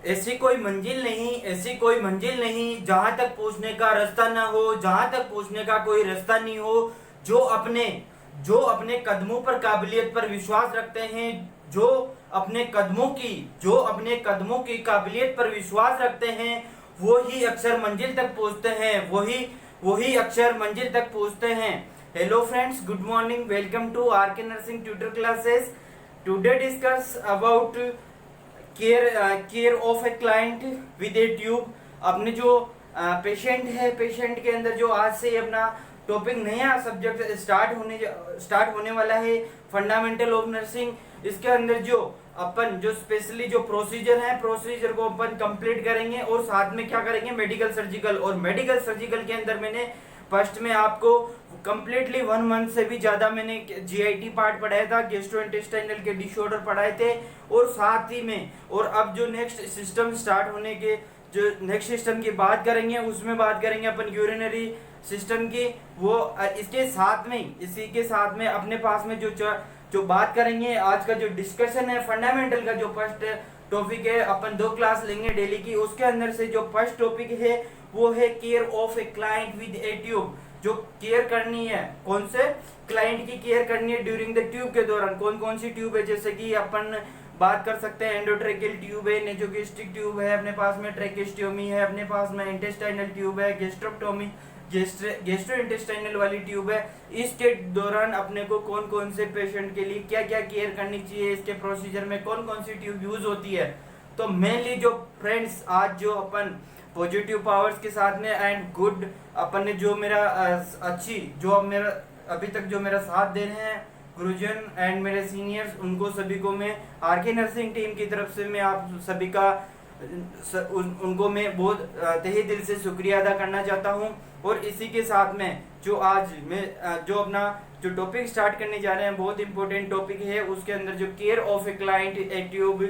ऐसी कोई मंजिल नहीं, ऐसी कोई मंजिल नहीं जहां तक पहुंचने का रास्ता ना हो, जहां तक पहुंचने का कोई रास्ता नहीं हो। जो अपने जो अपने कदमों पर काबिलियत पर विश्वास रखते हैं, जो अपने कदमों की काबिलियत पर विश्वास रखते हैं, वो ही अक्सर मंजिल तक पहुंचते हैं, वही अक्सर मंजिल तक पहुंचते हैं। Hello friends, good morning, welcome to RK nursing tutor classes. Today discuss about care of a client with a tube. अपने जो पेशेंट है, पेशेंट के अंदर जो आज से अपना टॉपिक नया सब्जेक्ट स्टार्ट होने वाला है, फंडामेंटल ऑफ नर्सिंग। इसके अंदर जो स्पेशली जो प्रोसीजर है, प्रोसीजर को अपन कंप्लीट करेंगे और साथ में क्या करेंगे, मेडिकल सर्जिकल। और मेडिकल सर्जिकल के अंदर मैंने फर्स्ट में आपको कंप्लीटली 1 मंथ से भी ज्यादा मैंने जीआईटी पार्ट पढ़ाया था, गैस्ट्रोइंटेस्टाइनल के डिसऑर्डर पढ़ाए थे। और साथ ही में अब जो नेक्स्ट सिस्टम स्टार्ट होने के जो नेक्स्ट सिस्टम की बात करेंगे, उसमें बात करेंगे अपन यूरिनरी सिस्टम की। वो इसी के साथ में अपने पास में जो बात करेंगे, आज का जो डिस्कशन है फंडामेंटल का, जो फर्स्ट टॉपिक है, अपन 2 क्लास लेंगे डेली की। उसके अंदर से जो फर्स्ट टॉपिक है वो है care of a client with a tube. जो केयर करनी है, कौन से क्लाइंट की केयर करनी है ड्यूरिंग द ट्यूब के दौरान, कौन कौन सी ट्यूब है, जैसे कि अपन बात कर सकते हैं एंडोट्रेकियल ट्यूब है, नेजोगेस्ट्रिक ट्यूब है, अपने पास में ट्रेकेस्टोमी है, अपने पास में इंटेस्टाइनल ट्यूब है, गैस्ट्रोक्टोमी गैस्ट्रोइंटेस्टाइनल वाली ट्यूब है। इसके दौरान अपने को कौन कौन से पेशेंट के लिए क्या क्या केयर करनी चाहिए, इसके प्रोसीजर में कौन कौन सी ट्यूब यूज होती है। तो मेनली जो फ्रेंड्स आज जो अपन पॉजिटिव पावर्स के साथ में एंड गुड अपन ने जो मेरा मेरा अभी तक जो मेरा साथ दे रहे हैं गुरुजन एंड मेरे सीनियर्स, उनको सभी को मैं आरके नर्सिंग टीम की तरफ से मैं आप सभी का उनको मैं बहुत तहे दिल से शुक्रिया अदा करना चाहता हूं। और इसी के साथ में जो आज मैं जो अपना जो टॉपिक स्टार्ट करने जा रहे हैं, बहुत इंपॉर्टेंट टॉपिक है। उसके अंदर जो care of a client A tube,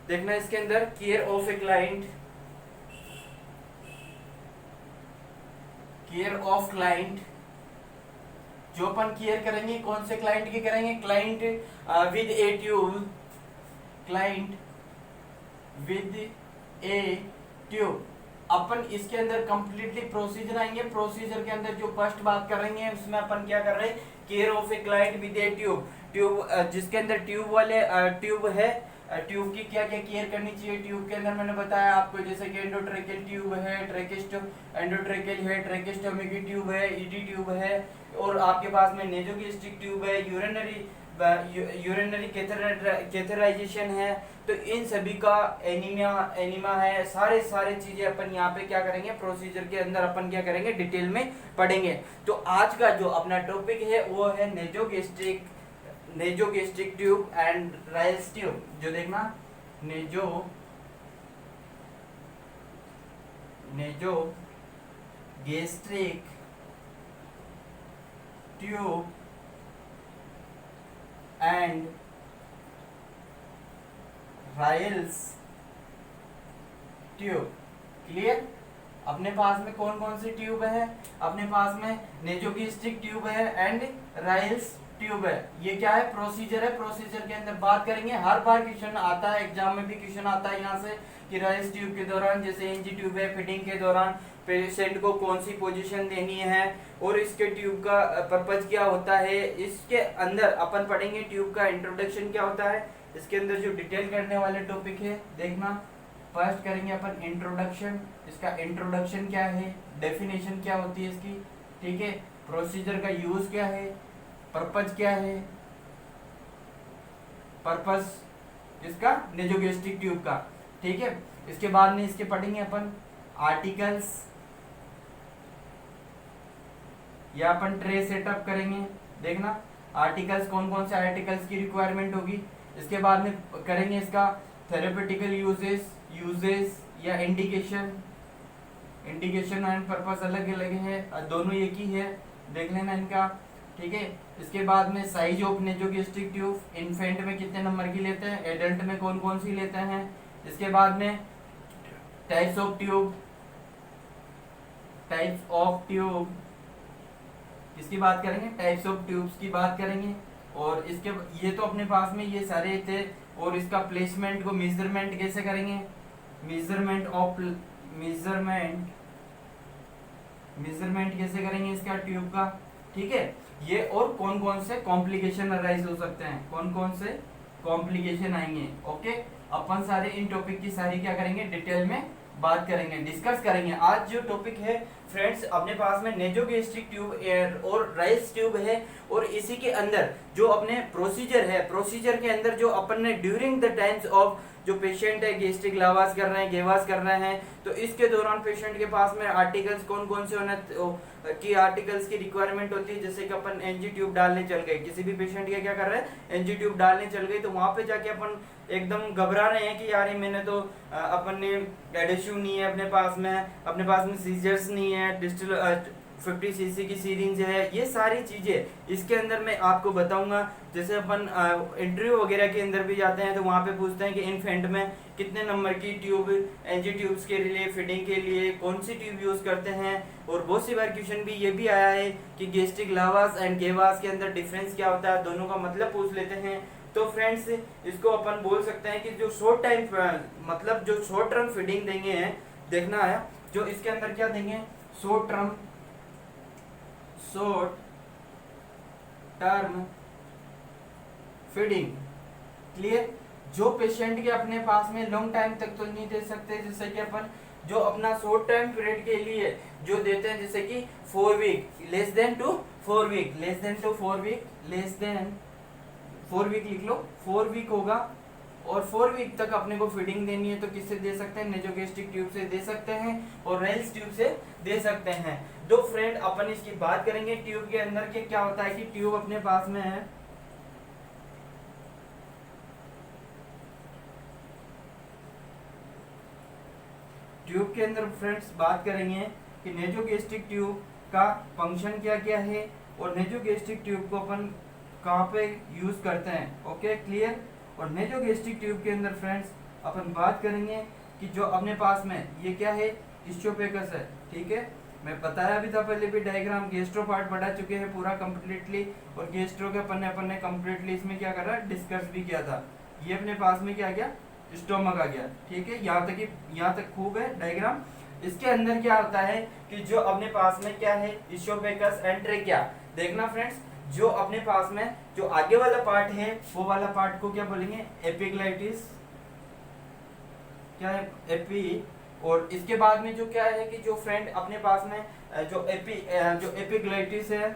देखना इसके अंदर केयर ऑफ ए क्लाइंट जो अपन केयर करेंगे, कौन से क्लाइंट की करेंगे, client with a tube, client with a tube. अपन इसके अंदर कंप्लीटली प्रोसीजर आएंगे। प्रोसीजर के अंदर जो फर्स्ट बात करेंगे, उसमें अपन क्या कर रहे हैं, care of a client with a tube जिसके अंदर ट्यूब है, ट्यूब की क्या क्या केयर करनी चाहिए। ट्यूब के अंदर मैंने बताया आपको, जैसे कि एंडोट्रेकियल ट्यूब है, एंडोट्रेकियल है, ट्रेकेस्टोमी की ट्यूब है, ईडी ट्यूब है, और आपके पास में नेजोगेस्ट्रिक ट्यूब है, यूरिनरी कैथेराइजेशन है। तो इन सभी का एनीमा है, सारे चीजें अपन यहाँ पे क्या करेंगे, प्रोसीजर के अंदर अपन क्या करेंगे, डिटेल में पढ़ेंगे। तो आज का जो अपना टॉपिक है वो है nasogastric tube and Royals tube. जो देखना nasogastric tube and Royals tube. Clear? अपने पास में कौन कौन सी ट्यूब है, अपने पास में नेजोगेस्ट्रिक ट्यूब है एंड रायल्स ट्यूब है। ये क्या है, प्रोसीजर है। प्रोसीजर के अंदर बात करेंगे, हर बार क्वेश्चन आता है, एग्जाम में भी क्वेश्चन आता है यहाँ से कि रायल्स ट्यूब के दौरान, जैसे एनजी ट्यूब है, फीडिंग के दौरान पेशेंट को कौन सी पोजीशन देनी है और इसके ट्यूब का पर्पज क्या होता है। इसके अंदर अपन पढ़ेंगे ट्यूब का इंट्रोडक्शन क्या होता है। इसके अंदर जो डिटेल करने वाले टॉपिक है, देखना फर्स्ट करेंगे अपन इंट्रोडक्शन। इसका इंट्रोडक्शन क्या है, डेफिनेशन क्या होती है इसकी, ठीक है, प्रोसीजर का यूज क्या है, पर्पज क्या है, पर्पज इसका नेजोगेस्ट्रिक ट्यूब का, ठीक है। इसके बाद में इसके पढ़ेंगे अपन आर्टिकल्स, या अपन ट्रे सेटअप करेंगे। देखना आर्टिकल्स, कौन कौन से आर्टिकल्स की रिक्वायरमेंट होगी। इसके बाद में करेंगे इसका थेरेपेटिकल यूजेस या इंडिकेशन एंड पर्पस अलग अलग है, दोनों एक ही है, देख लेना इनका, ठीक है। इसके बाद में size of nasogastric tube, infant में कितने नंबर की लेते हैं, एडल्ट में कौन कौन सी लेते हैं। इसके बाद में टाइप्स ऑफ ट्यूब किसकी बात करेंगे, टाइप्स ऑफ ट्यूब्स की बात करेंगे। और इसके ये तो अपने पास में ये सारे थे। और इसका प्लेसमेंट को मेजरमेंट कैसे करेंगे, मेजरमेंट कैसे करेंगे इसका ट्यूब का, ठीक है। ये और कौन कौन से कॉम्प्लिकेशन अराइज हो सकते हैं, कौन कौन से कॉम्प्लिकेशन आएंगे, ओके। अपन सारे इन टॉपिक की सारी क्या करेंगे, डिटेल में बात करेंगे, डिस्कस करेंगे। आज जो टॉपिक है फ्रेंड्स, अपने पास में नेजोगैस्ट्रिक ट्यूब और राइल्स ट्यूब है, और इसी के अंदर जो अपने प्रोसीजर है, प्रोसीजर के अंदर जो अपन ने ड्यूरिंग द टाइम्स ऑफ जो पेशेंट है गेस्ट्रिक लावास कर रहे हैं, गेवास कर रहे हैं, तो इसके दौरान पेशेंट के पास में आर्टिकल्स कौन कौन से होने की आर्टिकल्स की रिक्वायरमेंट होती है। जैसे कि अपन एनजी ट्यूब डालने चल गए, किसी भी पेशेंट के क्या कर रहे हैं, एनजी ट्यूब डालने चल गए, तो वहां पे जाके अपन एकदम घबरा रहे हैं कि यार ये मैंने तो अपन ने एडेसिव नहीं है अपने पास में सीजर्स नहीं है, डिस्टल 50 सीसी की सीरिंज है, ये सारी चीजें इसके अंदर मैं आपको बताऊंगा। जैसे अपन इंटरव्यू वगैरह के अंदर भी जाते हैं तो वहाँ पे पूछते हैं कि इन्फेंट में कितने नंबर की ट्यूब एनजी ट्यूब्स के लिए फीडिंग के लिए कौन सी ट्यूब यूज करते हैं। और बहुत सी बार क्वेश्चन भी ये भी आया है कि गेस्ट्रिक लावास एंड गेवास के अंदर डिफरेंस क्या होता है, दोनों का मतलब पूछ लेते हैं। तो फ्रेंड्स इसको अपन बोल सकते हैं कि जो शॉर्ट टाइम मतलब जो शॉर्ट टर्म फीडिंग देंगे हैं, देखना है जो इसके अंदर क्या देंगे, शॉर्ट टर्म फीडिंग, क्लियर। जो पेशेंट के अपने पास में लॉन्ग टाइम तक तो नहीं दे सकते, जैसे कि अपन जो अपना शॉर्ट टाइम पीरियड के लिए जो देते हैं, जैसे कि 4 week, less than two 4 week लिख लो, 4 वीक होगा, और 4 वीक तक अपने को फीडिंग देनी है, तो किससे दे सकते हैं, नेजोगैस्ट्रिक ट्यूब से दे सकते हैं और राइल्स ट्यूब से दे सकते हैं। दो फ्रेंड अपन इसकी बात करेंगे ट्यूब के अंदर के क्या होता है कि ट्यूब अपने पास में है, ट्यूब के अंदर फ्रेंड्स बात करेंगे कि नेजोगैस्ट्रिक ट्यूब का फंक्शन क्या क्या है, और नेजोगैस्ट्रिक ट्यूब को अपन कहाँ पे यूज करते हैं, ओके क्लियर। और नेजोगैस्ट्रिक ट्यूब के अंदर फ्रेंड्स अपन बात करेंगे कि जो अपने पास में ये क्या है, इस्टोपेगस है, ठीक है। मैं बताया भी था पहले भी, डायग्राम गेस्ट्रो पार्ट बढ़ा चुके हैं पूरा कंप्लीटली, और गेस्ट्रो के अपन ने कंप्लीटली इसमें क्या करा, डिस्कस भी किया था। ये अपने पास में क्या गया, स्टोमक आ गया, ठीक है। यहाँ तक खूब है डायग्राम। इसके अंदर क्या होता है कि जो अपने पास में क्या है, इस्टोपेगस एंड ट्रेकिया। देखना फ्रेंड्स, जो अपने पास में जो आगे वाला पार्ट है, वो वाला पार्ट को क्या बोलेंगे, एपिग्लाइटिस, क्या है, एपी। और इसके बाद में जो क्या है कि जो फ्रेंड अपने पास में जो एपिग्लाइटिस है,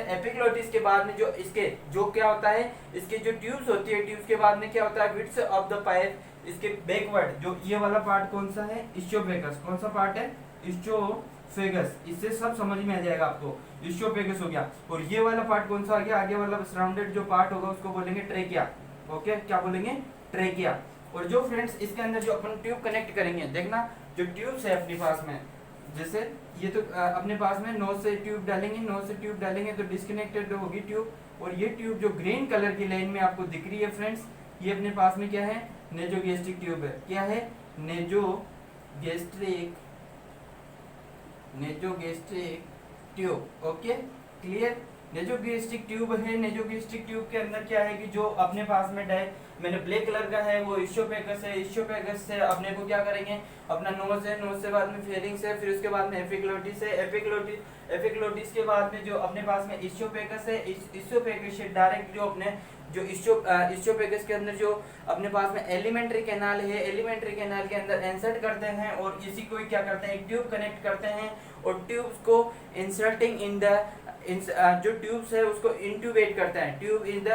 एपिग्लोटिस के बाद में जो इसके जो क्या होता है, इसके जो ट्यूब्स होती है, ट्यूब्स के बाद में क्या होता है, विड्थ ऑफ द पाइप, इसके बैकवर्ड जो ये वाला पार्ट कौन सा है, इस्टोपेगस। कौन सा पार्ट है, इस्टोपेगस। इससे सब समझ में आ जाएगा आपको, इस्टोपेगस हो गया। और ये वाला पार्ट कौन सा आ गया, आगे वाला सराउंडेड जो पार्ट होगा उसको बोलेंगे ट्रेकिया, ओके, क्या बोलेंगे, ट्रेकिया। और जो फ्रेंड्स इसके अंदर जो अपन ट्यूब कनेक्ट करेंगे, देखना जो ट्यूब्स है अपने पास में, जैसे ये तो अपने पास में नोज से ट्यूब डालेंगे तो डिस्कनेक्टेड होगी ट्यूब। और ये ट्यूब जो ग्रीन कलर की लाइन में आपको दिख रही है फ्रेंड्स, ये अपने पास में क्या है, नेजोगैस्ट्रिक ट्यूब है। क्या है, nasogastric tube, okay clear. Nasogastric tube है, नेजोगैस्ट्रिक ट्यूब के अंदर क्या है कि जो अपने पास में मैंने ब्लैक कलर का है वो इस्टोपेगस है, इस्टोपेगस से अपने को क्या करेंगे, अपना नोज है, नोज से बाद में फेरिंग्स है, फिर उसके बाद में एपिग्लोटिस है, एपिग्लोटिस के बाद में जो अपने पास में इस्टोपेगस है, इस्टोपेगस से डायरेक्ट जो अपने जो इस्टोपेगस के अंदर जो अपने पास में एलिमेंट्री कैनाल है, एलिमेंट्री कैनाल के अंदर इंसर्ट करते हैं, और इसी को क्या करते हैं, एक ट्यूब कनेक्ट करते हैं, और ट्यूब्स को इंसर्टिंग इन द जो ट्यूब्स है उसको इंट्यूबेट करते हैं। Tube in the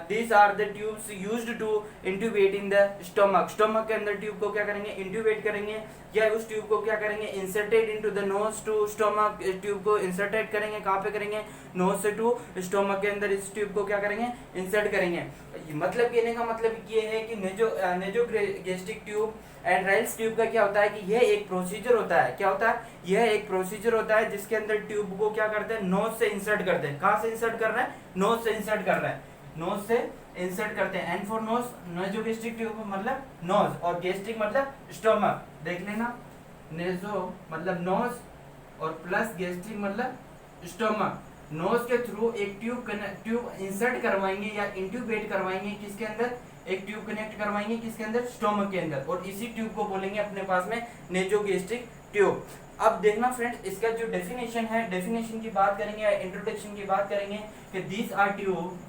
these are the tubes used to intubate in the stomach. Stomach के अंदर ट्यूब को क्या करेंगे, इंट्यूबेट करेंगे, या उस ट्यूब को क्या करेंगे, inserted into the nose to stomach. Tube को इंसर्टेड करेंगे, कहाँ पे करेंगे, नोज से टू स्टमक के अंदर इस ट्यूब को क्या करेंगे, इंसर्ट करेंगे। मतलब कहने का मतलब ये है कि nasogastric tube and Ryle's tube का क्या होता है कि यह एक प्रोसीजर होता है। क्या होता है, यह एक प्रोसीजर होता है जिसके अंदर ट्यूब को क्या करते हैं, नोज से इंसर्ट करते हैं। कहाँ से इंसर्ट कर रहे हैं, नोज से इंसर्ट कर रहे हैं, नोज से इंसर्ट करते हैं। And for knows, nasogastric tube मतलब नोज, और गैस्ट्रिक मतलब स्टमक। देख लेना, नेजो मतलब नोज और प्लस गैस्ट्रिक मतलब स्टमक। नोज के थ्रू एक ट्यूब इंसर्ट करवाएंगे या इंट्यूबेट करवाएंगे, किसके अंदर, एक ट्यूब कनेक्ट करवाएंगे किसके अंदर, स्टोमक के अंदर, और इसी ट्यूब को बोलेंगे अपने पास में नेजोगैस्ट्रिक ट्यूब। अब देखना फ्रेंड्स, इसका जो डेफिनेशन है, डेफिनेशन की बात करेंगे, इंट्रोडक्शन की बात करेंगे कि दीज आर ट्यूब,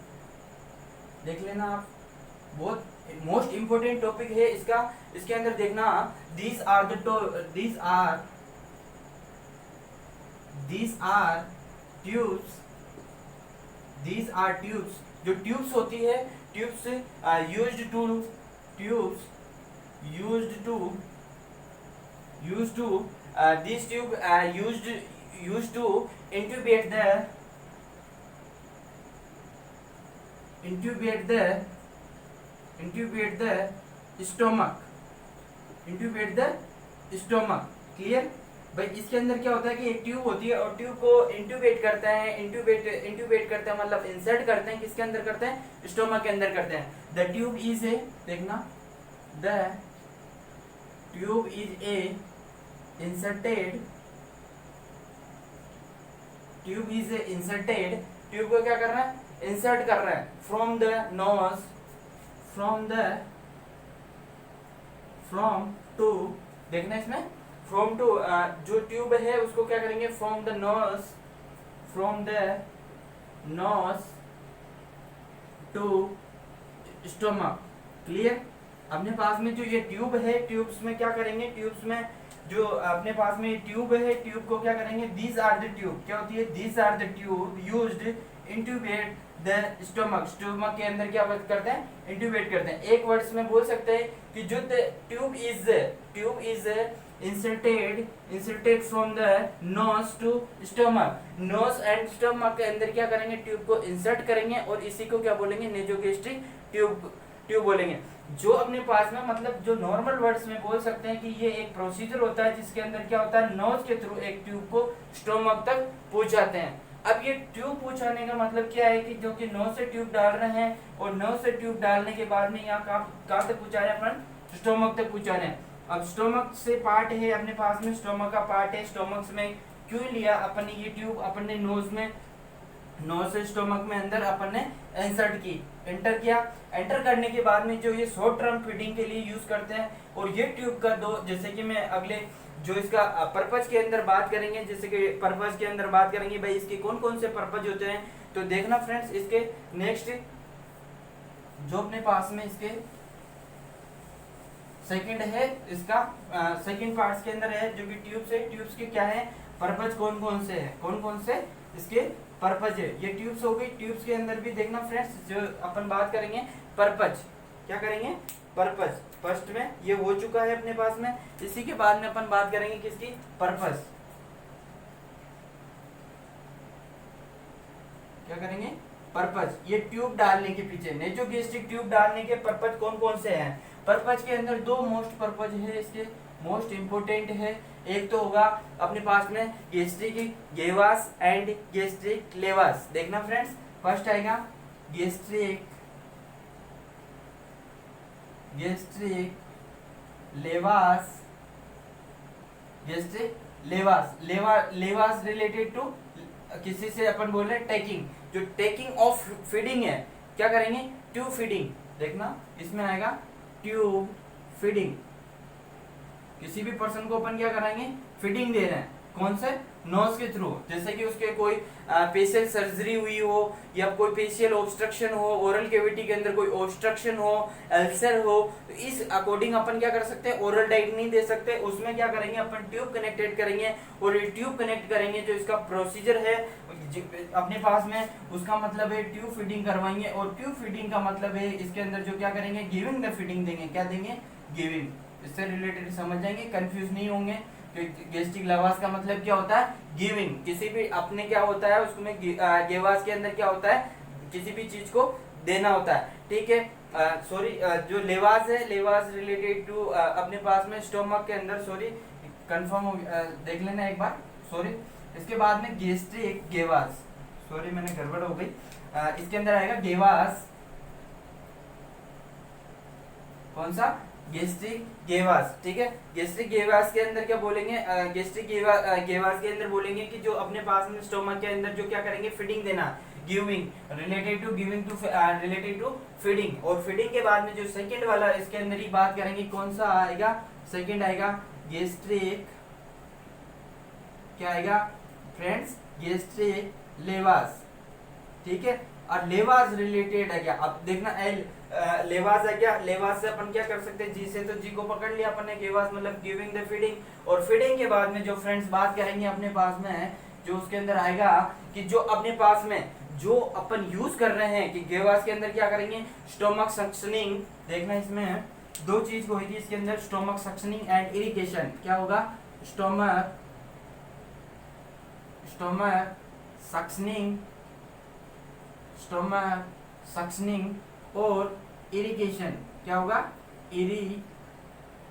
देख लेना आप, बहुत मोस्ट इंपोर्टेंट टॉपिक है इसका। इसके अंदर देखना, these are tubes, these are tubes, जो ट्यूब्स होती है, tubes used to this tube used to intubate the stomach, clear भाई। इसके अंदर क्या होता है कि एक ट्यूब होती है और ट्यूब को इंट्यूबेट करते हैं, इंट्यूबेट करते हैं मतलब इंसर्ट करते हैं, किसके अंदर करते हैं, स्टोमक के अंदर करते हैं। द ट्यूब इज ए, देखना, the tube is a inserted, tube is a inserted, tube को क्या कर रहा है, इंसर्ट कर रहा है, फ्रॉम टू, देखना इसमें फ्रॉम टू, जो ट्यूब है उसको क्या करेंगे, from the nose to stomach, clear. अपने पास में जो ये ट्यूब है, ट्यूब्स में क्या करेंगे, ट्यूब्स में जो अपने पास में ट्यूब है, ट्यूब को क्या करेंगे, दीज आर द ट्यूब, क्या होती है, these are the tube used intubate the stomach, stomach के अंदर क्या करते हैं, इंट्यूबेट करते हैं। एक वर्ड्स में बोल सकते हैं कि जो tube is inserted from the nose to stomach, nose and stomach के अंदर क्या करेंगे, ट्यूब को इंसर्ट करेंगे और इसी को क्या बोलेंगे, नेजोगैस्ट्रिक ट्यूब बोलेंगे। जो अपने पास में मतलब जो नॉर्मल वर्ड्स में बोल सकते हैं कि ये एक प्रोसीजर होता है जिसके अंदर क्या होता है, नोज के थ्रू एक ट्यूब को स्टोमक तक पहुंचाते हैं। अब ये ट्यूब पहुंचाने का मतलब क्या है कि जो कि नोज से ट्यूब डाल रहे हैं और नोज से ट्यूब डालने के बाद में यहाँ कहाँ तक पहुंचा रहे हैं, अपन स्टोमक तक पहुंचा रहे हैं। अब स्टोमक से पार्ट है अपने पास में, स्टोमक का पार्ट है, स्टोमक में क्यों लिया अपन ने ये ट्यूब, अपन ने नोज से स्टोमक में अंदर अपन ने इंसर्ट की, एंटर किया। एंटर करने के बाद में जो ये शॉर्ट टर्म फीडिंग के लिए यूज करते हैं, और ये ट्यूब का दो, जैसे कि मैं अगले जो इसका पर्पज के अंदर बात करेंगे, जैसे कि पर्पज के अंदर बात करेंगे भाई इसके कौन कौन से पर्पज होते हैं, तो देखना फ्रेंड्स, इसके नेक्स्ट जो अपने पास में इसके सेकंड है, इसका सेकंड पार्ट्स के अंदर है जो कि ट्यूब्स है, ट्यूब्स के क्या है पर्पज, कौन कौन से इसके पर्पज है। ये ट्यूब्स हो गई, ट्यूब्स के अंदर भी देखना फ्रेंड्स, जो अपन बात करेंगे पर्पज, क्या करेंगे, पर्पज, फर्स्ट में ये हो चुका है अपने पास में, इसी के बाद में अपन बात करेंगे किसकी, पर्पज, क्या करेंगे, पर्पज। ये ट्यूब डालने के पीछे, नेजोगैस्ट्रिक ट्यूब डालने के पर्पज कौन कौन से हैं, पर्पज के अंदर दो मोस्ट पर्पज है इसके, मोस्ट इंपोर्टेंट है। एक तो होगा अपने पास में गैस्ट्रिक गेवास एंड गैस्ट्रिक लेवास, देखना फ्रेंड्स, फर्स्ट आएगा गैस्ट्रिक लेवास, लेवास रिलेटेड टू किसी से अपन बोल रहे हैं टेकिंग, जो टेकिंग ऑफ फीडिंग है, क्या करेंगे, ट्यूब फीडिंग, देखना इसमें आएगा ट्यूब फीडिंग, किसी भी पर्सन को अपन क्या कराएंगे, फीडिंग दे रहे हैं, कौन से, नोज के थ्रू, जैसे कि उसके कोई फेशियल सर्जरी हुई हो या कोई फेशियल ऑब्स्ट्रक्शन हो, ओरल कैविटी के अंदर कोई ऑब्स्ट्रक्शन हो, अल्सर हो, तो इस अकॉर्डिंग अपन क्या कर सकते हैं, ओरल डाइट नहीं दे सकते, उसमें क्या करेंगे अपन, ट्यूब कनेक्टेड करेंगे, और ये ट्यूब कनेक्ट करेंगे, जो इसका प्रोसीजर है अपने पास में, उसका मतलब है ट्यूब फीडिंग करवाएंगे। और ट्यूब फीडिंग का मतलब है इसके अंदर जो क्या करेंगे, गिविंग द फीडिंग देंगे, क्या देंगे, गिविंग, इससे रिलेटेड समझ जाएंगे, कंफ्यूज नहीं होंगे। गैस्ट्रिक लेवास का मतलब क्या होता है, गिविंग, किसी भी अपने क्या होता है उसमें, गेवास के अंदर क्या होता है, किसी भी चीज को देना होता है, ठीक है। सॉरी, जो लेवास है, लेवास रिलेटेड टू अपने पास में स्टोमक के अंदर, सॉरी कंफर्म हो, देख लेना एक बार, सॉरी। इसके बाद में गैस्ट्रिक गेवास, सॉरी मैंने गड़बड़ हो गई, इसके अंदर आएगा गेवास, कौन सा, गैस्ट्रिक गेवास, ठीक है। गैस्ट्रिक गेवास के अंदर क्या बोलेंगे, गैस्ट्रिक गेवास के अंदर बोलेंगे कि जो अपने पास में स्टोमक के अंदर जो क्या करेंगे, फीडिंग देना, गिविंग, रिलेटेड टू फीडिंग। और फीडिंग के बाद में जो सेकंड वाला इसके अंदर ही बात करेंगे, कौन सा आएगा, सेकंड आएगा गैस्ट्रिक, क्या आएगा फ्रेंड्स, गैस्ट्रिक लेवास, ठीक है। और लेवास रिलेटेड है क्या, अब देखना लेवास है क्या, लेवास से अपन क्या कर सकते हैं, जी से, तो जी को पकड़ लिया अपन ने, गेवास मतलब गिविंग द फीडिंग। और फीडिंग के बाद में जो फ्रेंड्स बात करेंगे अपने पास में, जो उसके अंदर आएगा कि जो अपने पास में जो अपन यूज कर रहे हैं कि गेवास के अंदर क्या करेंगे, स्टोमक सक्शनिंग। देखना इसमें दो चीज होगी इसके अंदर, स्टोमक सक्शनिंग एंड इरिगेशन। क्या होगा, स्टोमक सक्शनिंग, स्टोमक सक्शनिंग और इरिगेशन। क्या होगा,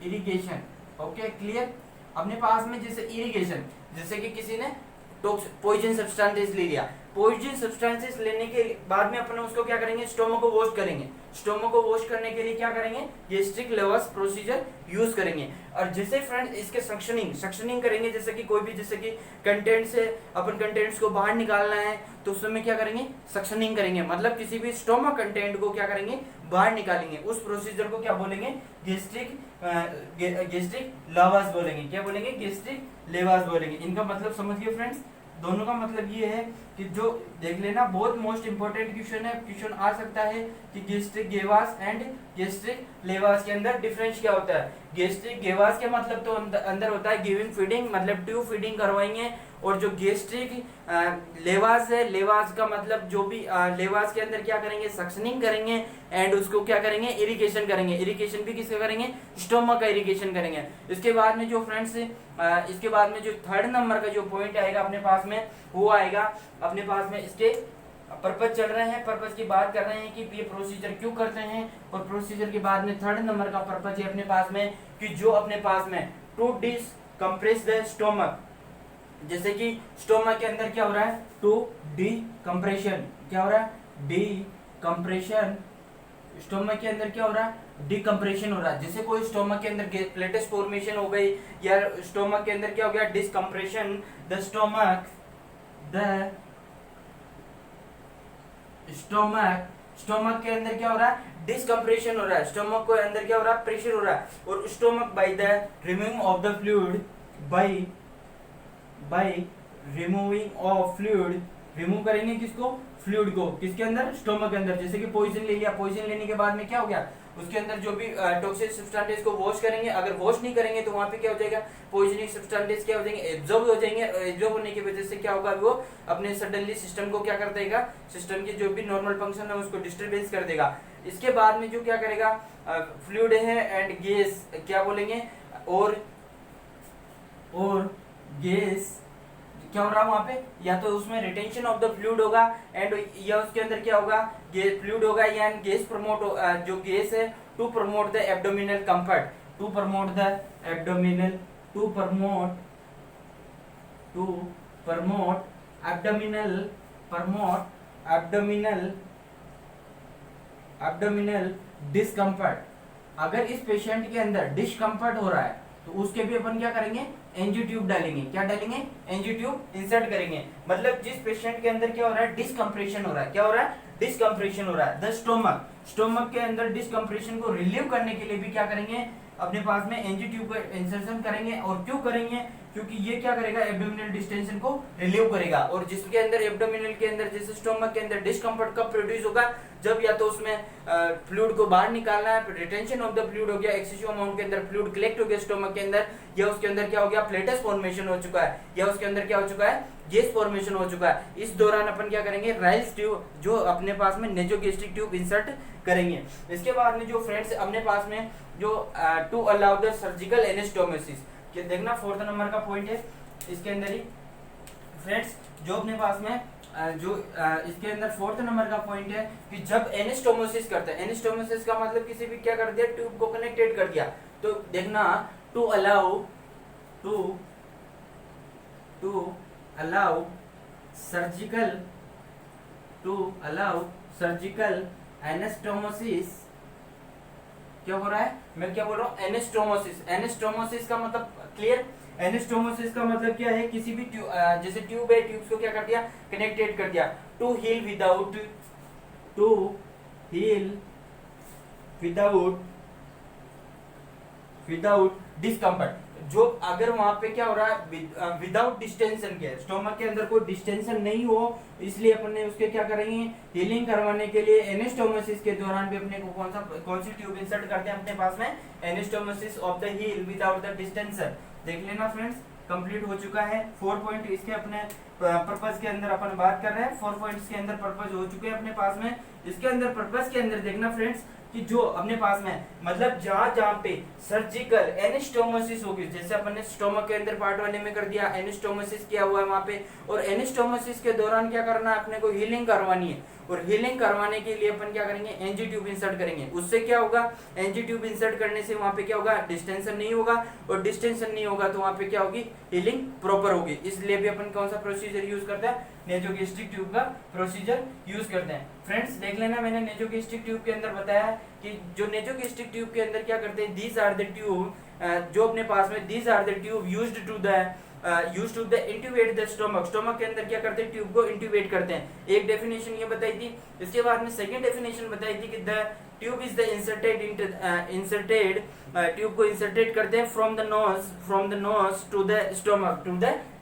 इरिगेशन। Okay clear. अपने पास में जैसे इरिगेशन, जैसे कि किसी ने पॉइजन सब्सटेंसेस ले लिया, पॉइजन सब्सटेंसेस लेने के बाद में अपन उसको क्या करेंगे, स्टोमक को वॉश करेंगे। स्टोमक को वॉश करने के लिए क्या करेंगे, गैस्ट्रिक लेवास प्रोसीजर यूज करेंगे। और जैसे फ्रेंड इसके सक्शनिंग करेंगे, जैसे कि कोई भी, जैसे कि कंटेंट से अपन कंटेंट्स को बाहर निकालना है तो उसमें क्या करेंगे, सक्शनिंग करेंगे, मतलब किसी भी स्टोमक कंटेंट को क्या करेंगे, बाहर निकालेंगे। उस प्रोसीजर को क्या बोलेंगे, गैस्ट्रिक लेवास बोलेंगे। क्या बोलेंगे, गैस्ट्रिक लेवास बोलेंगे। इनका मतलब समझिए फ्रेंड्स, दोनों का मतलब ये है कि जो देख लेना, बहुत मोस्ट इंपोर्टेंट क्वेश्चन है, क्वेश्चन आ सकता है कि गैस्ट्रिक गेवास एंड गैस्ट्रिक लेवास के अंदर डिफरेंस क्या होता है। गैस्ट्रिक गेवास के मतलब तो अंदर होता है गिविंग फीडिंग, मतलब ट्यूब फीडिंग करवाएंगे। और जो गैस्ट्रिक लेवास है, लेवास का मतलब जो भी लेवास के अंदर क्या करेंगे, सक्शनिंग करेंगे एंड उसको क्या करेंगे, इरिगेशन करेंगे। इरिगेशन भी किसका करेंगे, स्टोमक का इरिगेशन करेंगे। इसके बाद में जो फ्रेंड्स इसके बाद में जो थर्ड नंबर का जो पॉइंट आएगा अपने पास में, वो आएगा अपने पास में, इसके पर्पज चल रहे हैं, पर्पज की बात कर रहे हैं कि ये प्रोसीजर क्यों करते हैं। और प्रोसीजर के बाद में थर्ड नंबर का पर्पज है अपने पास में कि जो अपने पास में टू डिकम्प्रेस द स्टोमक, जैसे कि स्टोमक के अंदर क्या हो रहा है, टू डिकम्प्रेशन। क्या हो रहा है, डिकम्प्रेशन। स्टोमक के अंदर क्या हो रहा है, डिकम्प्रेशन हो रहा है। जैसे कोई स्टोमक के अंदर प्लेटेस फॉर्मेशन हो गई, या स्टोमक के अंदर क्या हो गया, डिसकम्प्रेशन। द स्टोमक के अंदर क्या हो रहा है, डिसकम्प्रेशन हो रहा है। स्टोमक के अंदर क्या हो रहा है, प्रेशर हो रहा है। और stomach by the removing of the fluid, by removing of fluid, remove करेंगे किसको, फ्लूइड को, किसके अंदर, स्टोमक के अंदर। जैसे कि पॉइजन ले लिया, पॉइजन लेने के बाद में क्या हो गया, उसके अंदर जो भी टॉक्सिक सब्सटेंसेस को वॉश करेंगे। अगर वॉश नहीं करेंगे तो वहां पे क्या हो जाएगा, पॉइजनिक सब्सटेंसेस क्या हो जाएंगे, एब्जॉर्ब हो जाएंगे। एब्जॉर्ब होने की वजह से क्या होगा, वो अपने सडनली सिस्टम को क्या कर देगा, सिस्टम की जो भी नॉर्मल फंक्शन है उसको डिस्टर्बेंस कर देगा। इसके बाद में जो क्या करेगा, फ्लूइड है एंड गैस, क्या बोलेंगे, और गैस क्या हो रहा है वहां पे, या तो उसमें रिटेंशन ऑफ द फ्लूइड होगा एंड या उसके अंदर क्या होगा, फ्लूइड होगा, या गैस प्रमोट, जो गैस है to promote the abdominal comfort, to promote abdominal discomfort. अगर इस पेशेंट के अंदर डिस्कम्फर्ट हो रहा है तो उसके भी अपन क्या करेंगे, एंजियो ट्यूब डालेंगे। क्या डालेंगे, एंजियो ट्यूब इंसर्ट करेंगे। मतलब जिस पेशेंट के अंदर क्या हो रहा है, डिस्कम्प्रेशन हो रहा है, क्या हो रहा है, डिस्कम्प्रेशन हो रहा है। द स्टोमक के अंदर डिस्कम्प्रेशन को रिलीव करने के लिए भी क्या करेंगे, अपने पास में एंजियो ट्यूब का इंसर्शन करेंगे। और क्यों करेंगे, क्योंकि ये क्या करेगा, एब्डोमिनल डिस्टेंशन को रिलीव करेगा। और जिसके अंदर एब्डोमिनल के अंदर, जैसे स्टोमक के अंदर डिस्कम्फर्ट कब प्रोड्यूस होगा, जब या तो उसमें फ्लूइड को बाहर निकालना है, रिटेंशन ऑफ द फ्लूइड हो गया, एक्सेसिव अमाउंट के अंदर फ्लूइड कलेक्ट हो गया स्टोमक के अंदर, या उसके अंदर क्या हो गया, प्लेटस फॉर्मेशन हो चुका है, या उसके अंदर क्या हो चुका है, गैस फॉर्मेशन हो चुका है। इस दौरान अपन क्या करेंगे, राइल्स ट्यूब, जो अपने पास में नेजोगैस्ट्रिक ट्यूब इंसर्ट करेंगे। इसके बाद में जो फ्रेंड्स अपने पास में जो to allow the surgical anastomosis, कि देखना फोर्थ नंबर का पॉइंट है इसके अंदर ही फ्रेंड्स, जो अपने पास में इसके अंदर फोर्थ नंबर का पॉइंट है कि जब एनास्टोमोसिस करते हैं, एनास्टोमोसिस का मतलब किसी भी क्या कर दिया, ट्यूब को कनेक्टेड कर दिया। तो देखना टू अलाउ सर्जिकल एनास्टोमोसिस क्या हो रहा है, मैं क्या बोल रहा हूँ, एनेस्टोमोसिस। एनेस्टोमोसिस का मतलब क्लियर, एनेस्टोमोसिस का मतलब क्या है, किसी भी जैसे ट्यूब है, ट्यूब्स को क्या कर दिया, कनेक्टेड कर दिया। To heal without, to heal without without discomfort, जो अगर वहां पे क्या हो रहा है विदाउट डिस्टेंशन के, स्टोमक के अंदर कोई डिस्टेंशन नहीं हो, इसलिए अपन ने उसके क्या करेंगे, हीलिंग करवाने के लिए एनेस्टोमोसिस के दौरान भी अपने को कौन सी ट्यूब इंसर्ट करते हैं अपने पास में, anastomosis of the heal without the distension. देख लेना फ्रेंड्स, कंप्लीट हो चुका है 4 पॉइंट इसके अपने पर्पस के अंदर अपन बात कर रहे हैं। 4 पॉइंट्स के अंदर पर्पस हो चुके हैं अपने पास में। इसके अंदर पर्पस के अंदर देखना फ्रेंड्स कि जो अपने पास में मतलब जहां पे सर्जिकल एनेस्टोमोसिस होगी, जैसे अपन ने स्टोमक के अंदर पार्ट 1 में कर दिया, एनेस्टोमोसिस किया हुआ है वहां पे, और एनेस्टोमोसिस के दौरान क्या करना है, अपने को हीलिंग करवानी है, और हीलिंग करवाने के लिए अपन क्या करेंगे, एनजी ट्यूब इंसर्ट करेंगे। उससे क्या होगा, एनजी ट्यूब इंसर्ट करने से वहां पे क्या होगा, डिस्टेंशन नहीं होगा, और डिस्टेंशन नहीं होगा तो वहां पे क्या होगी, हीलिंग प्रॉपर होगी। इसलिए भी अपन कौन सा प्रोसीजर यूज करते हैं, नेजोगेस्ट्रिक ट्यूब का प्रोसीजर यूज करते हैं। फ्रेंड्स देख लेना, मैंने नेजोगेस्ट्रिक ट्यूब के अंदर बताया है कि जो नेजोगेस्ट्रिक ट्यूब के अंदर क्या करते हैं, दीज आर द ट्यूब, जो अपने पास में these are the tube used to the intubate the stomach, stomach के अंदर क्या करते हैं, ट्यूब को इंट्यूबेट करते हैं। एक डेफिनेशन ये बताई थी। इसके बाद में सेकंड डेफिनेशन बताई थी कि the tube is the inserted tube को इंसर्टेड करते हैं from the nose to the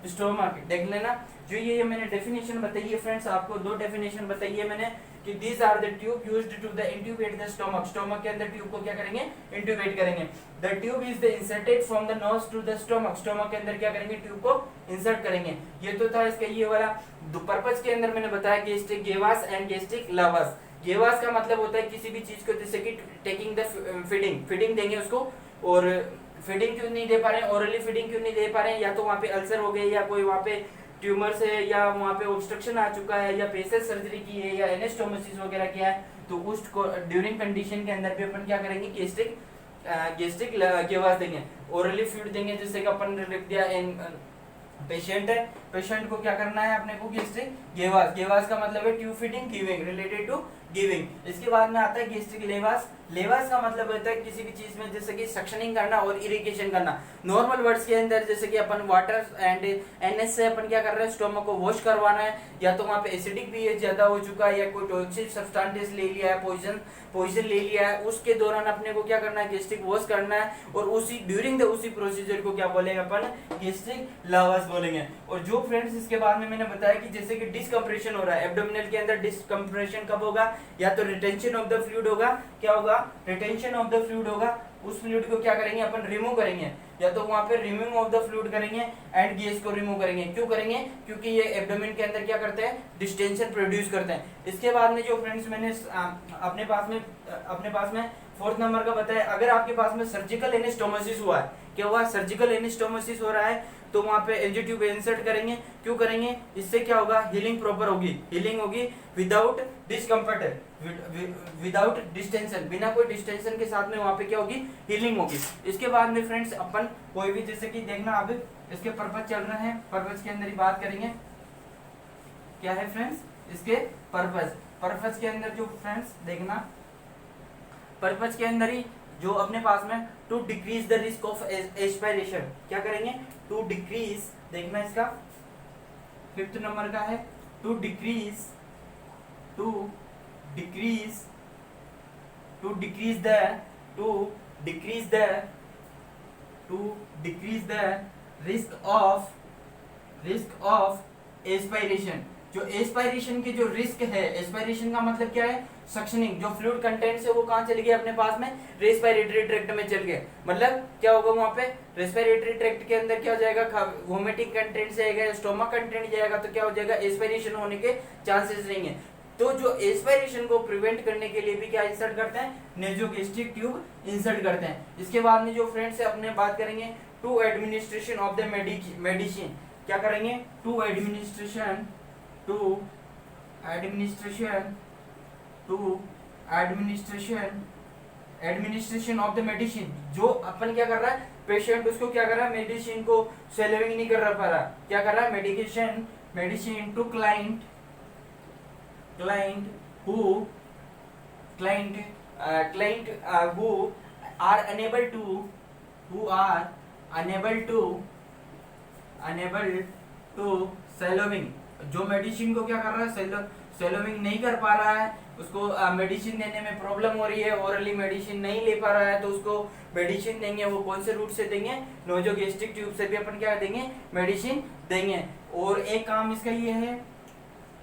stomach. देख लेना, जो ये मैंने डेफिनेशन बताई है फ्रेंड्स, आपको 2 डेफिनेशन बताई है मैंने कि these are the tube used to the intubate the stomach, stomach के अंदर ट्यूब को क्या करेंगे, इंट्यूबेट करेंगे। The tube is the inserted from the nose to the stomach, stomach के अंदर क्या करेंगे, ट्यूब को इंसर्ट करेंगे। ये तो था इसका ये वाला। पर्पस के अंदर मैंने बताया गेस्ट्रिक गेवास एंड गेस्ट्रिक लावास। गेवास का मतलब होता है किसी भी चीज को, जैसे कि टेकिंग द फीडिंग देंगे उसको, और फीडिंग क्यों नहीं दे पा रहे हैं, ओरली फीडिंग क्यों नहीं दे पा रहे हैं, या तो वहाँ पे अल्सर हो गए, या कोई वहाँ पे ट्यूमर से, या वहाँ पे ऑब्स्ट्रक्शन आ चुका है, या पेसेज सर्जरी की है, या एनेस्टोमोसिस वगैरह किया है, तो उस ड्यूरिंग कंडीशन के अंदर भी अपन क्या करेंगे, गेस्ट्रिक गेवास देंगे, ओरली फीड देंगे। जैसे कि अपन ने लिख दिया पेशेंट है, पेशेंट को क्या करना है अपने को, गेस्ट्रिक गेवास, गेवास का मतलब है tube feeding giving, related to giving. इसके बाद में आता है गेस्ट्रिक लेवास। लेवास का मतलब होता है किसी भी चीज में जैसे कि सक्शनिंग करना और इरिगेशन करना। नॉर्मल वर्ड्स के अंदर जैसे कि अपन वाटर एंड एनएस से अपन क्या कर रहे हैं, स्टोमक को वॉश करवाना है, या तो वहाँ पे एसिडिक पीएच ज्यादा हो चुका है, या कोई टॉक्सिक सब्सटेंसेस ले लिया है, पॉइजन ले लिया है, उसके दौरान अपने को क्या करना है, गेस्ट्रिक वॉश करना है, और उसी ड्यूरिंग द उसी प्रोसीजर को क्या बोलेंगे अपन, गेस्ट्रिक लावास बोलेंगे। और जो फ्रेंड्स इसके बाद में मैंने बताया कि जैसे कि डिस्कम्प्रेशन हो रहा है एब्डोमिनल के अंदर, डिस्कम्प्रेशन कब होगा, या तो रिटेंशन ऑफ द फ्लूइड होगा, क्या होगा, रिटेंशन ऑफ द फ्लूइड होगा, उस फ्लूइड को क्या करेंगे अपन, रिमूव करेंगे, या तो वहां पे रिमूव ऑफ द फ्लूइड करेंगे एंड गैस को रिमूव करेंगे। क्यों करेंगे, क्योंकि ये एब्डोमेन के अंदर क्या करते हैं, डिस्टेंशन प्रोड्यूस करते हैं। इसके बाद में जो फ्रेंड्स मैंने अपने पास में 4th नंबर का बताया, अगर आपके पास में सर्जिकल एनेस्टोमोसिस हुआ है, क्या हुआ, सर्जिकल एनेस्टोमोसिस हो रहा है, तो वहां पे एनजी ट्यूब इंसर्ट करेंगे। क्यों करेंगे, इससे क्या होगा, हीलिंग प्रॉपर होगी, हीलिंग होगी विदाउट डिस्कम्फर्ट, विदाउट डिस्टेंशन, बिना कोई डिस्टेंशन के साथ में वहां पे क्या होगी, हीलिंग होगी। इसके बाद में फ्रेंड्स अपन कोई भी जैसे कि देखना, अब इसके पर्पस चल रहे हैं, पर्पस के अंदर ही बात करेंगे, क्या है फ्रेंड्स इसके पर्पस के अंदर जो फ्रेंड्स देखना, पर्पस के अंदर ही जो अपने पास में to decrease the risk of aspiration, क्या करेंगे, टू डिक्रीज, देखना इसका 5th नंबर का है, to decrease the risk of aspiration. जो एस्पिरेशन की जो रिस्क है, एस्पिरेशन का मतलब क्या है, सक्शनिंग, जो फ्लूइड कंटेंट है वो कहाँ चले गए अपने पास में, रेस्पिरेटरी ट्रैक्ट में चल गए। मतलब क्या होगा वहां पे, रेस्पिरेटरी ट्रैक्ट के अंदर क्या हो जाएगा, वोमिटिंग कंटेंट जाएगा, स्टोमक कंटेंट जाएगा, तो क्या हो जाएगा, एस्पिरेशन होने के चांसेस रहेंगे। तो जो एस्पिरेशन को प्रिवेंट करने के लिए भी क्या इंसर्ट करते हैं, नेजोगेस्ट्रिक ट्यूब इंसर्ट करते हैं। इसके बाद में जो फ्रेंड्स अपने बात करेंगे to administration of the medicine, क्या करेंगे, to administration of the medicine. जो अपन क्या कर रहा है, पेशेंट उसको क्या कर रहा है, मेडिसिन को स्वेलिंग नहीं कर पा रहा, क्या कर रहा है, medicine to client who are unable to, who are unable to swallowing, जो मेडिसिन को क्या कर रहा है, सैलोविंग नहीं कर पा रहा है, उसको मेडिसिन देने में प्रॉब्लम हो रही है, ओरली मेडिसिन नहीं ले पा रहा है, तो उसको मेडिसिन देंगे। वो कौन से रूट से देंगे, नोजोगैस्ट्रिक ट्यूब से भी अपन क्या देंगे, मेडिसिन देंगे। और एक काम इसका ये है,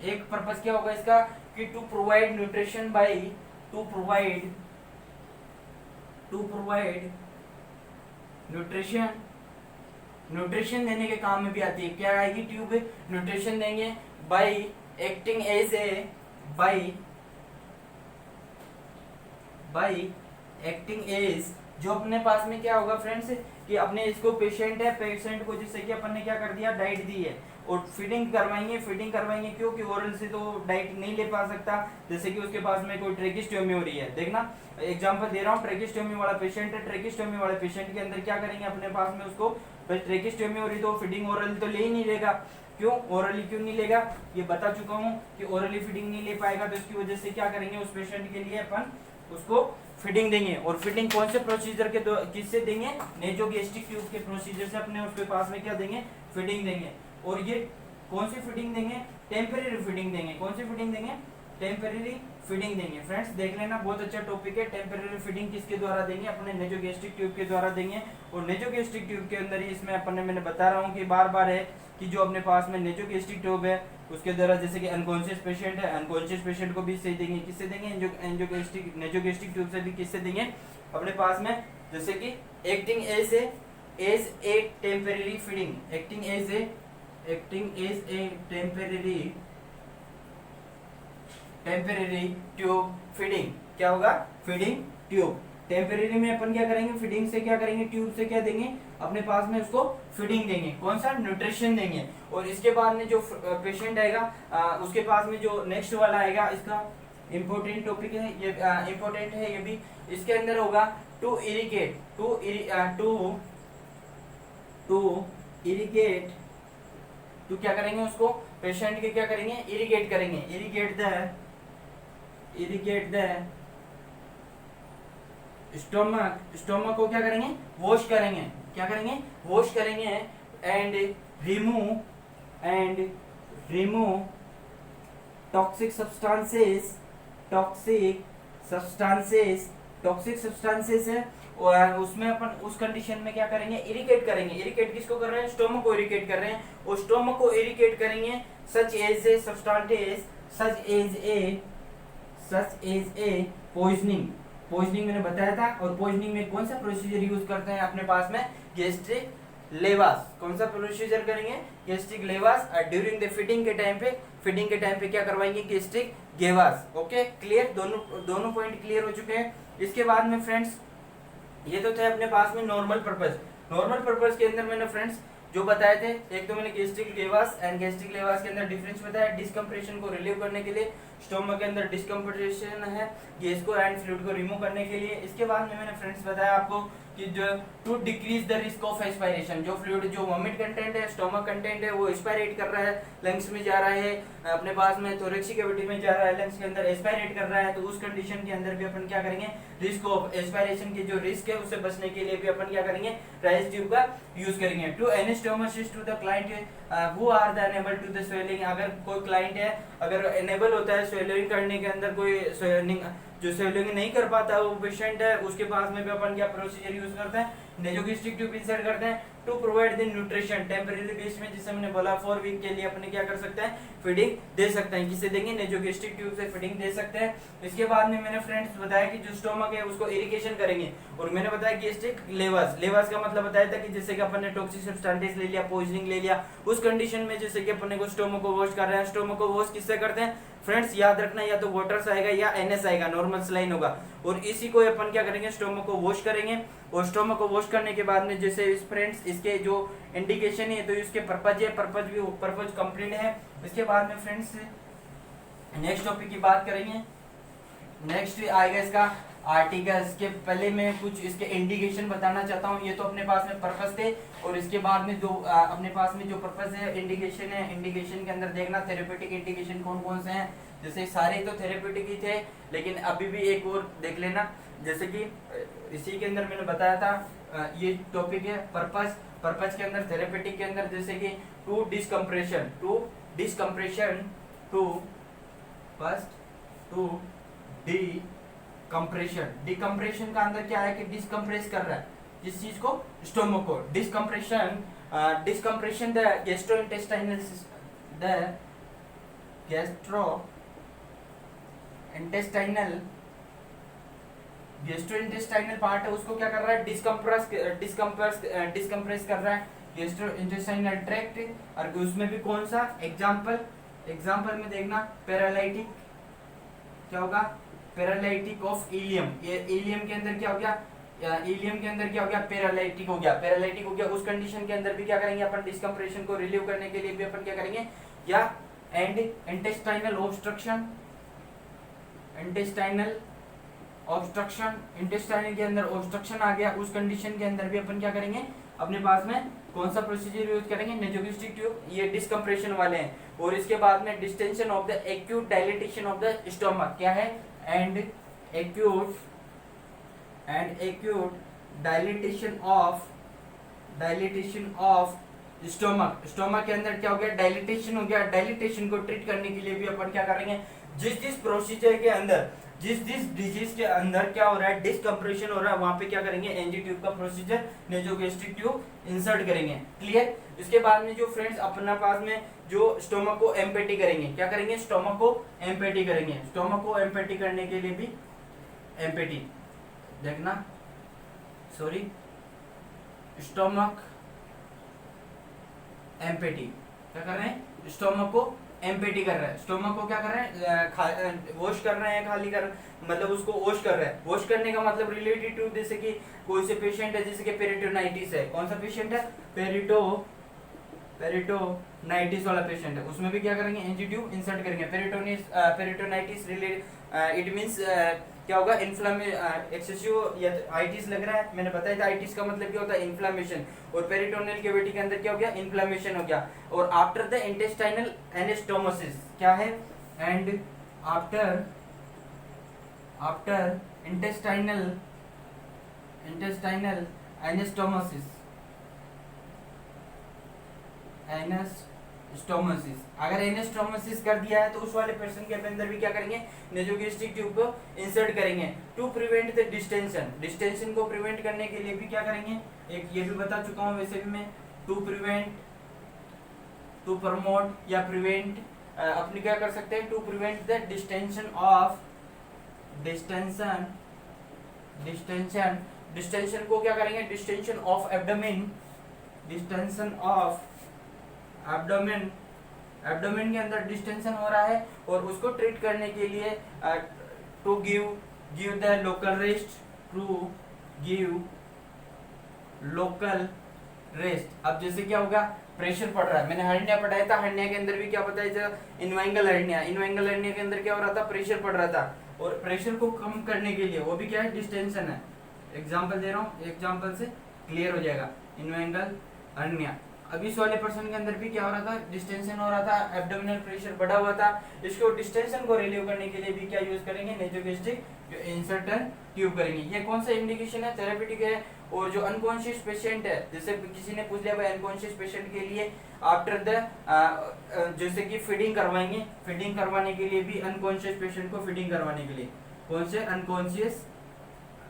एक पर्पस क्या होगा इसका कि to provide nutrition by to provide nutrition देने के काम में भी आती है। क्या आएगी, ट्यूब न्यूट्रिशन देंगे बाय एक्टिंग एज ए जो अपने पास में क्या होगा फ्रेंड्स कि अपने इसको पेशेंट को जिससे कि अपन ने क्या कर दिया, डाइट दी है और फीडिंग करवाएंगे क्योंकि ओरल से तो डाइट नहीं ले पा सकता। जैसे कि उसके पास में कोई ट्रेकिस्टोमी हो रही है, देखना एग्जांपल दे रहा हूँ, ट्रेकिस्टोमी वाला पेशेंट है, ट्रेकिस्टोमी वाले पेशेंट के अंदर क्या करेंगे, अपने पास में उसको ट्रेकिस्टोमी हो रही तो फीडिंग ओरल तो ले ही नहीं लेगा। क्यों ओरली क्यों नहीं लेगा, ये बता चुका हूँ कि ओरली फीडिंग नहीं ले पाएगा, तो इसकी वजह से क्या करेंगे, उस पेशेंट के लिए अपन उसको फीडिंग देंगे। और फीडिंग कौन से प्रोसीजर के किससे देंगे, नेजोगैस्ट्रिक ट्यूब के प्रोसीजर से अपने उसके पास में क्या देंगे, फीडिंग देंगे। और ये कौन सी फीडिंग देंगे, टेम्परेरी फीडिंग देंगे। कौन सी फीडिंग देंगे, टेम्परेरी फीडिंग देंगे। फ्रेंड्स देख लेना, बहुत अच्छा टॉपिक है। टेम्परेरी फीडिंग किसके द्वारा देंगे, अपने नेजोगैस्ट्रिक ट्यूब के द्वारा देंगे। और नेजोगैस्ट्रिक ट्यूब के अंदर ही इसमें अपन ने, मैंने बता रहा हूँ कि बार बार है कि जो अपने पास में नेजोगैस्ट्रिक ट्यूब है उसके द्वारा, जैसे कि अनकॉन्शियस पेशेंट है, अनकॉन्शियस पेशेंट को भी सही देंगे, किससे देंगे, नेजोगैस्ट्रिक ट्यूब से भी किससे देंगे, अपने पास में, जैसे कि acting as a temporary feeding, acting as a temporary tube feeding. क्या होगा, फीडिंग ट्यूब। टेम्परेरी में अपन क्या करेंगे, फीडिंग से क्या करेंगे, ट्यूब से क्या देंगे, अपने पास में उसको फीडिंग देंगे। कौन सा, न्यूट्रिशन देंगे। और इसके बाद में जो पेशेंट आएगा उसके पास में जो नेक्स्ट वाला आएगा, इसका इंपॉर्टेंट टॉपिक है ये, इंपॉर्टेंट है ये भी। इसके अंदर होगा टू इरिगेट, तो क्या करेंगे, उसको पेशेंट के क्या करेंगे, इरिगेट करेंगे, इरिगेट द स्टोमक को क्या करेंगे, वॉश करेंगे। क्या करेंगे, वॉश करेंगे। एंड रिमूव टॉक्सिक सब्सटेंसेस है। और उसमें अपन उस कंडीशन में क्या करेंगे, इरिगेट करेंगे। इरिगेट किसको कर रहे हैं, स्टोमक को इरिगेट कर रहे हैं। और स्टोमक को इरिगेट करेंगे सच एज ए पॉइजनिंग मैंने बताया था। और पॉइजनिंग में कौन सा प्रोसीजर यूज करते हैं अपने पास में, गैस्ट्रिक लेवास। कौन सा प्रोसीजर करेंगे, गैस्ट्रिक लेवास। ड्यूरिंग द फीडिंग के टाइम पे क्या करवाएंगे, गैस्ट्रिक गेवास। ओके क्लियर, दोनों पॉइंट क्लियर हो चुके हैं। इसके बाद में फ्रेंड्स ये तो थे अपने पास में नॉर्मल पर्पस के अंदर मैंने फ्रेंड्स जो बताए थे, एक तो मैंने गैस्ट्रिक लेवास एंड गैस्ट्रिक लेवास के अंदर डिफरेंस बताया। डिस्कम्प्रेशन को रिलीव करने के लिए, स्टोमक के अंदर डिस्कम्प्रेशन है, गैस को एंड फ्लूइड को रिमूव करने के लिए। इसके बाद में मैंने फ्रेंड्स बताया आपको कि जो to decrease the risk of aspiration, जो फ्लूइड, जो वॉमिट कंटेंट है, स्टोमक कंटेंट है, वो एस्पायरेट कर रहा है, लंग्स में जा रहा है, अपने पास में थोरेक्सिक कैविटी में जा रहा है, लंग्स के अंदर एस्पायरेट कर रहा है, तो उस कंडीशन के अंदर भी अपन क्या करेंगे, रिस्क ऑफ एस्पायरेशन के जो रिस्क है उससे बचने के लिए भी अपन क्या करेंगे, राइस ट्यूब का यूज करेंगे। To anastomosis to the client who are the unable to the swelling, अगर कोई क्लाइंट है, अगर एनेबल होता है स्वेलिंग करने के अंदर, कोई जो स्वेलिंग नहीं कर पाता वो पेशेंट है, उसके पास में भी अपन क्या प्रोसीजर यूज करते हैं, नेजोगैस्ट्रिक ट्यूब इंसर्ट करते हैं to provide the nutrition temporary base में, जिसे हमने बोला 4 वीक के लिए अपने क्या कर सकते हैं, फीडिंग दे सकते हैं। किसे देंगे, नेजोगैस्ट्रिक ट्यूब से फीडिंग दे सकते हैं। इसके बाद में मैंने फ्रेंड्स बताया कि जो स्टोमक है उसको इरिगेशन करेंगे। और मैंने बताया गैस्ट्रिक लेवास का मतलब बताया था कि जैसे कि अपन ने टॉक्सिक सब्सटेंसेस ले लिया, पॉइजनिंग ले लिया, उस कंडीशन में जैसे कि अपन को स्टोमक को वॉश कर रहे हैं। स्टोमक को वॉश किससे करते हैं फ्रेंड्स, याद रखना, या तो वाटर से आएगा या एनएस आएगा, नॉर्मल सलाइन होगा। और इसी को अपन क्या करेंगे, स्टोमक को वॉश करेंगे। और स्टोमक को वॉश करने के बाद में जैसे फ्रेंड्स इसके जो इंडिकेशन है, तो इसके पर्पज कंप्लीट है। इसके बाद में फ्रेंड्स नेक्स्ट टॉपिक की बात करेंगे। नेक्स्ट आएगा इसका आर्टिकल्स के पहले मैं कुछ इसके इंडिकेशन बताना चाहता हूँ। ये तो अपने पास में पर्पस थे, और इसके बाद में जो अपने पास में जो पर्पस है, इंडिकेशन है, इंडिकेशन के अंदर देखना थेरेपेटिक इंडिकेशन कौन कौन से हैं। जैसे सारे तो थेरेपेटिक ही थे, लेकिन अभी भी एक और देख लेना। जैसे कि इसी के अंदर मैंने बताया था, ये टॉपिक है पर्पस। पर्पस के अंदर थेरेपेटिक के अंदर जैसे कि to decompression, to first to decompression. Decompression का अंदर क्या है कि डिस्कम्प्रेस कर रहा है किस चीज को, स्टोमक को। Decompression, decompression the gastrointestinal, the gastrointestinal part है, उसको क्या कर रहा है, डिस्कम्प्रेस कर रहा है गैस्ट्रोइंटेस्टाइनल ट्रैक्ट। और उसमें भी कौन सा एग्जांपल में देखना, पैरालाइटिक क्या होगा, पैरालाइटिक ऑफ इलियम। ये इलियम के अंदर क्या हो गया, इलियम के अंदर क्या हो गया, पैरालाइटिक हो गया। उस कंडीशन के अंदर भी क्या करेंगे अपन, डिस्कम्प्रेशन को रिलीव करने के लिए भी अपन क्या करेंगे, या एंड इंटेस्टाइनल ऑब्स्ट्रक्शन, इंटेस्टाइनल के अंदर ऑब्स्ट्रक्शन आ गया, उस कंडीशन के अंदर भी अपन क्या करेंगे, अपने पास में कौन सा प्रोसीजर यूज करेंगे, नेसोगैस्ट्रिक ट्यूब। ये डिस्कम्प्रेशन वाले हैं। और इसके बाद में distension of the acute dilatation of the stomach क्या है, and acute dilatation of stomach के अंदर क्या हो गया, डायलिटेशन हो गया। डायलिटेशन को ट्रीट करने के लिए भी अपन क्या करेंगे, जिस प्रोसीजर के अंदर, जिस डिजीज के अंदर क्या हो रहा है, डिस्कम्प्रेशन हो रहा है, वहां पे क्या करेंगे, एनजी ट्यूब का प्रोसीजर, नेसोगैस्ट्रिक ट्यूब इंसर्ट करेंगे। क्लियर। इसके बाद में जो फ्रेंड्स अपना पास में जो स्टोमक को एम्पेटी करेंगे, क्या करेंगे, स्टोमक को एम्पेटी करेंगे। स्टोमक को एम्पेटी करने के लिए भी एम्पेटी देखना, सॉरी, स्टोमक एम्पेटी क्या कर रहे हैं, स्टोमक को एम्पेटी कर रहे हैं। स्टोमक को क्या कर रहे हैं, वॉश कर रहे हैं, खाली कर, मतलब उसको वॉश कर रहे हैं। वॉश करने का मतलब रिलेटेड टू, जैसे कि कोई से पेशेंट है जैसे कि पेरिटोनाइटिस है, कौन सा पेशेंट है, पेरिटोनाइटिस वाला पेशेंट है, उसमें भी क्या करेंगे, एनजी ट्यूब इंसर्ट करेंगे। पेरिटोनाइटिस रिलेटेड, इट मींस क्या होगा, एक्सेसिव या आइटिस लग रहा है, मैंने बताया था आइटिस का मतलब क्या होता है, इन्फ्लेमेशन। और पेरिटोनियल कैविटी के अंदर क्या हो गया, इन्फ्लेमेशन हो गया। और आफ्टर द इंटेस्टाइनल एनेस्टोमोसिस क्या है, एंड आफ्टर इंटेस्टाइनल एनेस्टोमोसिस, अगर एनेस्टोमोसिस कर दिया है तो उस वाले पर्सन के अंदर भी क्या करेंगे, नेसोगैस्ट्रिक ट्यूब को इंसर्ट करेंगे। टू प्रिवेंट द डिस्टेंशन को प्रिवेंट करने के लिए भी क्या करेंगे, एक ये भी बता चुका हूं वैसे भी मैं, टू प्रमोट या प्रिवेंट, अपने क्या कर सकते हैं, टू प्रिवेंट द डिस्टेंशन को क्या करेंगे, डिस्टेंशन ऑफ एब्डोमेन के अंदर डिस्टेंशन हो रहा है, और उसको ट्रीट करने के लिए to give the local rest. अब जैसे क्या होगा, प्रेशर पड़ रहा है, मैंने हर्निया पढ़ाया था, हर्निया के अंदर भी क्या बताया था, इनवाइंगल हर्निया के अंदर क्या हो रहा था, प्रेशर पड़ रहा था, और प्रेशर को कम करने के लिए वो भी क्या है, डिस्टेंशन है। एग्जांपल दे रहा हूँ, एग्जांपल से क्लियर हो जाएगा। इनवाइंगल हर्निया, अब इस वाले पर्सन के अंदर भी क्या हो रहा था, डिस्टेंशन हो रहा था, एब्डोमिनल प्रेशर बढ़ा हुआ था। इसको डिस्टेंशन को रिलीव करने के लिए भी क्या यूज करेंगे, नेसोगैस्ट्रिक इंसर्टर ट्यूब करेंगे। ये कौन सा इंडिकेशन है, थेरेपेटिक है। और जो अनकॉन्शियस पेशेंट है, जैसे किसी ने पूछ लिया भाई अनकॉन्शियस पेशेंट के लिए आफ्टर द जैसे कि फीडिंग करवाएंगे, फीडिंग करवाने के लिए भी अनकॉन्शियस पेशेंट को फीडिंग करवाने के लिए, कौन से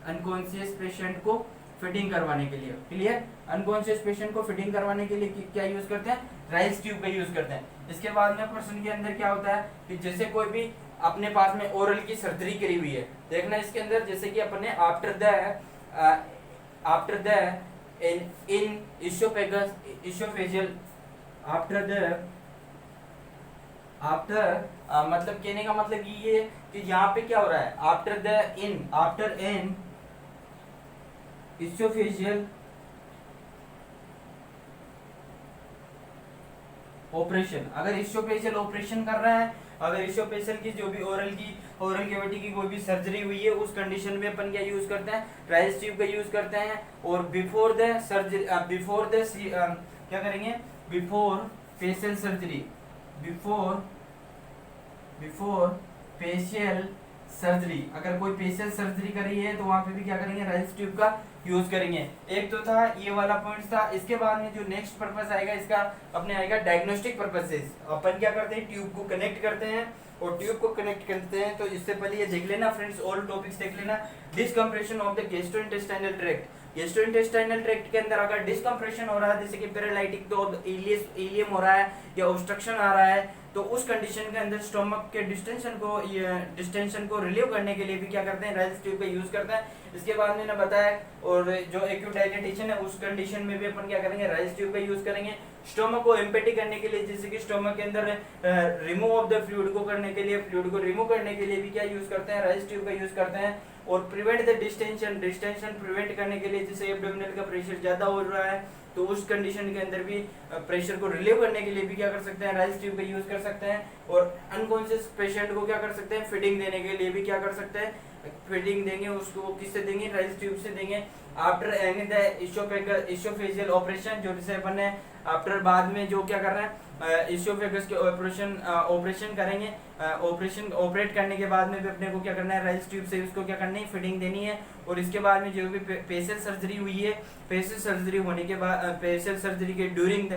अनकॉन्शियस पेशेंट को फीडिंग करवाने के लिए, क्लियर। अनकॉन्शियस पेशेंट को फीडिंग करवाने के लिए क्या यूज करते हैं, राइस ट्यूब का यूज करते हैं। इसके बाद में पर्सन के अंदर क्या होता है कि जैसे कोई भी अपने पास में ओरल की सर्जरी करी हुई है, देखना इसके अंदर जैसे कि अपने आफ्टर द इन इसोफेजियल मतलब कहने का मतलब ये है कि यहाँ पे क्या हो रहा है, आफ्टर एन इसोफेजियल ऑपरेशन, अगर इसोफेजियल ऑपरेशन कर रहा है अगर इशोफेशियल की जो भी ओरल कैविटी की कोई भी सर्जरी हुई है उस कंडीशन में अपन क्या यूज करते हैं, राइस ट्यूब का यूज करते हैं। और बिफोर द सर्जरी, क्या करेंगे, before facial surgery, before facial surgery, अगर कोई फेशियल सर्जरी करी है तो वहां पे भी क्या करेंगे, राइस ट्यूब का यूज करेंगे। एक तो था ये वाला पॉइंट था। इसके बाद में जो नेक्स्ट पर्पस आएगा इसका अपने आएगा डायग्नोस्टिक पर्पसेस। अपन क्या करते हैं, ट्यूब को कनेक्ट करते हैं, और ट्यूब को कनेक्ट करते हैं तो इससे पहले ये देख लेना फ्रेंड्स, ऑल टॉपिक्स देख लेना। Decompression of the gastrointestinal tract, gastrointestinal tract के अंदर अगर डिसकम्प्रेशन हो रहा है, जैसे कि पैरालाइटिक तो इलियम हो रहा है या ऑब्स्ट्रक्शन आ रहा है, तो उस कंडीशन के अंदर स्टोमक के डिस्टेंशन को रिलीव करने के लिए भी क्या करते हैं, राइस ट्यूब का यूज करते हैं। इसके बाद मैंने बताया, और जो एक्यूट डायलेटेशन है उस कंडीशन में भी अपन क्या करेंगे, राइस ट्यूब का यूज करेंगे। स्टोमक को एम्पेटी करने के लिए, जैसे कि स्टोमक के अंदर रिमूव ऑफ द फ्लूइड को करने के लिए, फ्लूइड को रिमूव करने के लिए भी क्या यूज करते हैं, राइस ट्यूब का यूज करते हैं। और प्रिवेंट द डिस्टेंशन प्रिवेंट करने के लिए, जैसे एब्डोमिनल का प्रेशर ज्यादा हो रहा है तो उस कंडीशन के अंदर भी प्रेशर को रिलीव करने के लिए भी क्या कर सकते हैं, राइस ट्यूब का यूज कर सकते हैं। और अनकॉन्शियस पेशेंट को क्या कर सकते हैं, फीडिंग देने के लिए भी क्या कर सकते हैं, फीडिंग देंगे उसको, किससे देंगे, राइस ट्यूब से देंगे। आफ्टर एंड द इशोफेशियल ऑपरेशन, जो जिसे अपन ने आफ्टर बाद में जो क्या कर रहे हैं, इशोफेगस के ऑपरेशन करेंगे, ऑपरेट करने के बाद में भी अपने को क्या करना है, राइस ट्यूब से उसको क्या करना है, फीडिंग देनी है। और इसके बाद में जो भी फेशियल सर्जरी हुई है, फेशियल सर्जरी होने के बाद, फेशियल सर्जरी के ड्यूरिंग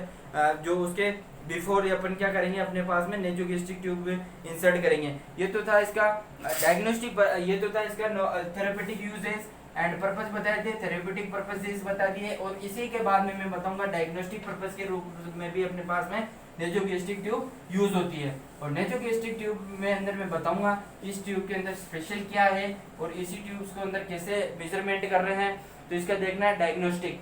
जो उसके बिफोर अपन क्या करेंगे, अपने पास में नेजोगैस्ट्रिक ट्यूब इंसर्ट करेंगे। ये तो था इसका डायग्नोस्टिक, ये तो था इसका थेरेपेटिक यूजेस एंड पर्पस बताए थे, थेरेपेटिक पर्पसेस बता दिए। और इसी के बाद में मैं बताऊंगा डायग्नोस्टिक पर्पस के रूप में भी अपने पास में नेजोगैस्ट्रिक ट्यूब यूज होती है। और नेजोगैस्ट्रिक ट्यूब में अंदर मैं बताऊंगा इस ट्यूब के अंदर स्पेशल क्या है और इसी ट्यूब को अंदर कैसे मेजरमेंट कर रहे हैं। तो इसका देखना है डायग्नोस्टिक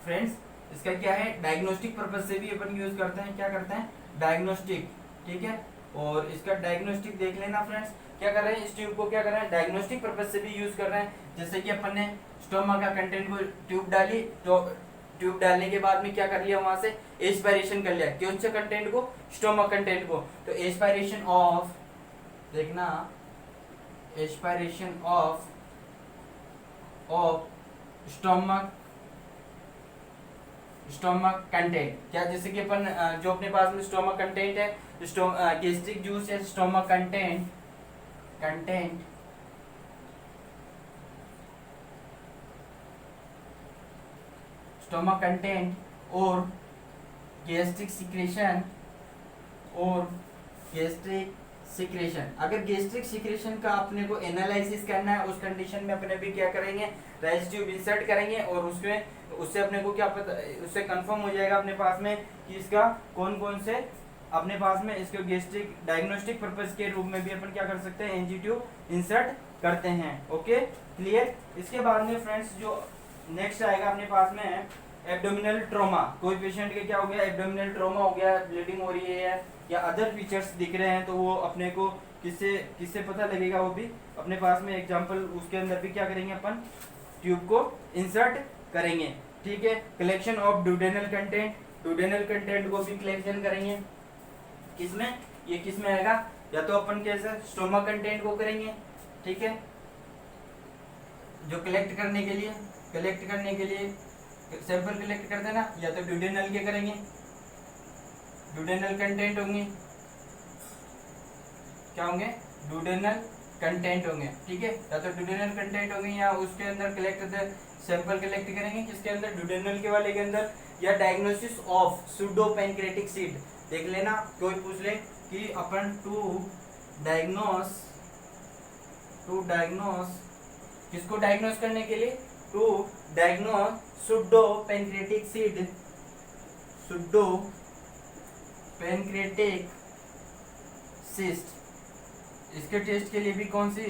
फ्रेंड्स, इसका क्या है, डायग्नोस्टिक पर्पस से भी अपन यूज करते हैं, क्या करते हैं, डायग्नोस्टिक, ठीक है। और इसका डायग्नोस्टिक देख लेना फ्रेंड्स, क्या कर रहे हैं, इस ट्यूब को क्या कर रहे हैं, डायग्नोस्टिक पर्पस से भी यूज कर रहे हैं। जैसे कि अपन ने स्टोमा का कंटेंट को ट्यूब डाली, तो ट्यूब डालने के बाद में क्या कर लिया, वहां से एस्पायरेशन कर लिया, कौन से कंटेंट को, स्टोमा कंटेंट को। तो एस्पायरेशन ऑफ, देखना, एस्पायरेशन ऑफ स्टोमक कंटेंट, क्या, जैसे कि अपन जो अपने पास में स्टोमक कंटेंट है, गैस्ट्रिक जूस है, स्टोमक कंटेंट स्टोमक कंटेंट और गैस्ट्रिक सिक्रेशन। अगर गैस्ट्रिक सिक्रेशन का अपने को एनालिसिस करना है, उस कंडीशन में अपने भी क्या करेंगे, राइस ट्यूब इंसर्ट करेंगे। और उससे अपने को क्या पता, उससे कंफर्म हो जाएगा अपने पास में कि इसका कौन कौन से अपने पास में इसके गैस्ट्रिक डायग्नोस्टिक पर्पस के रूप में भी अपन क्या कर सकते हैं, एनजी ट्यूब इंसर्ट करते हैं। Okay, clear. इसके बाद में फ्रेंड्स जो नेक्स्ट आएगा अपने पास में एब्डोमिनल ट्रॉमा। कोई पेशेंट के क्या हो गया, एब्डोमिनल ट्रॉमा हो गया, ब्लीडिंग हो रही है या अदर फीचर्स दिख रहे हैं, तो वो अपने को किससे पता लगेगा, वो भी अपने पास में एग्जांपल, उसके अंदर भी क्या करेंगे, अपन ट्यूब को इंसर्ट करेंगे, ठीक है। कलेक्शन ऑफ ड्यूडेनल कंटेंट को भी कलेक्शन करेंगे, किसमें, ये किसमें आएगा, या तो अपन कैसे स्टोमक कंटेंट को करेंगे, ठीक है, जो कलेक्ट करने के लिए सैंपल कलेक्ट कर देना, या तो ड्यूडेनल के करेंगे, ड्यूडेनल कंटेंट होंगे, क्या होंगे, ड्यूडेनल कंटेंट होंगे, ठीक है, या तो ड्यूडेनल कंटेंट होंगे या उसके अंदर सैंपल कलेक्ट करेंगे, किसके अंदर, ड्यूडेनल के वाले के अंदर। या diagnosis of pseudo pancreatic seed, देख लेना, कोई पूछ ले कि अपन टू डायग्नोस किसको डायग्नोस करने के लिए, to diagnose pseudo pancreatic cyst, इसके टेस्ट के लिए भी कौन सी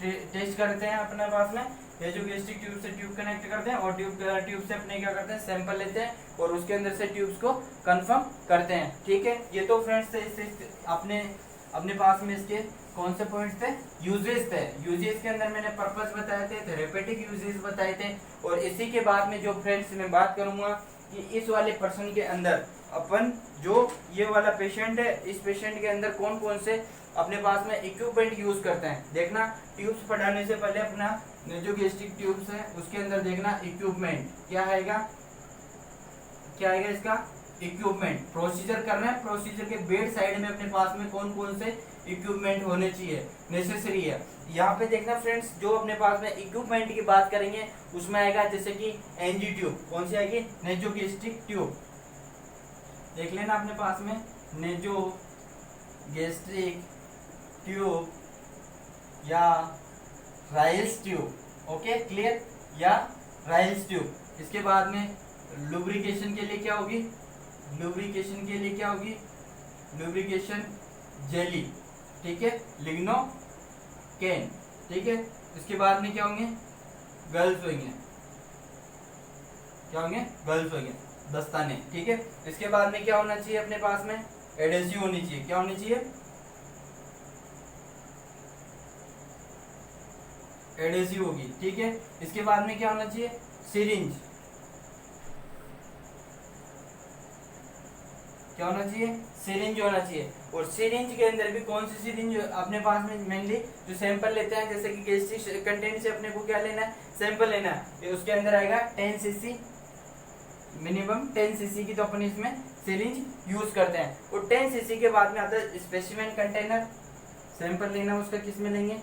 टेस्ट करते हैं अपने पास में, ये जो गैस्ट्रिक ट्यूब से ट्यूब कनेक्ट करते हैं और ट्यूब से अपने क्या करते हैं, सैंपल लेते हैं और उसके अंदर से ट्यूब्स को कंफर्म करते हैं, ठीक है। ये तो फ्रेंड्स अपने पास में इसके कौन से पॉइंट्स थे, यूजेस थे। यूजेस के अंदर मैंने पर्पस बताए थे, थेरेपेटिक यूजेस बताए थे। और इसी के बाद में जो फ्रेंड्स मैं बात करूंगा कि इस वाले पर्सन के अंदर अपन जो ये वाला पेशेंट है, इस पेशेंट के अंदर कौन कौन से अपने पास में इक्विपमेंट यूज करते हैं। देखना ट्यूब्स पढ़ाने से पहले अपना जो गैस्ट्रिक ट्यूब्स है उसके अंदर देखना इक्विपमेंट क्या आएगा, क्या आएगा इसका इक्विपमेंट। प्रोसीजर करना है, प्रोसीजर के बेड साइड में अपने पास में कौन कौन से इक्विपमेंट होने चाहिए, नेसेसरी है। यहाँ पे देखना फ्रेंड्स, जो अपने पास में इक्विपमेंट की बात करेंगे उसमें आएगा जैसे कि एनजी ट्यूब, कौन सी आएगी, नेजोगैस्ट्रिक ट्यूब। देख लेना अपने पास में नेजोगैस्ट्रिक ट्यूब या राइल्स ट्यूब, ओके क्लियर, या राइल्स ट्यूब। इसके बाद में लुब्रिकेशन के लिए क्या होगी, लुब्रिकेशन के लिए क्या होगी, लुब्रिकेशन जेली, ठीक है, लिग्नो कैन, ठीक है। इसके बाद में क्या होंगे, गर्ल्स होंगे, क्या होंगे, गर्ल्स होंगे, दस्ताने, ठीक है। इसके बाद में क्या होना चाहिए अपने पास में, एडेसिव होनी चाहिए, क्या होनी चाहिए, एडेसिव होगी, ठीक है। इसके बाद में क्या होना चाहिए, सिरिंज, क्या होना चाहिए, सिरिंज होना चाहिए। और सिरिंज के अंदर भी कौन सी सिरिंज अपने पास में, मेनली जो सैंपल लेते हैं, जैसे कि गैस्ट्रिक कंटेंट से अपने को क्या लेना है, सैंपल लेना है, उसके अंदर आएगा 10 सीसी, मिनिमम 10 सीसी की तो अपन इसमें सिरिंज यूज करते हैं। और 10 सीसी के बाद में आता है स्पेसिमेन कंटेनर, सैंपल लेना उसका किस में लेंगे,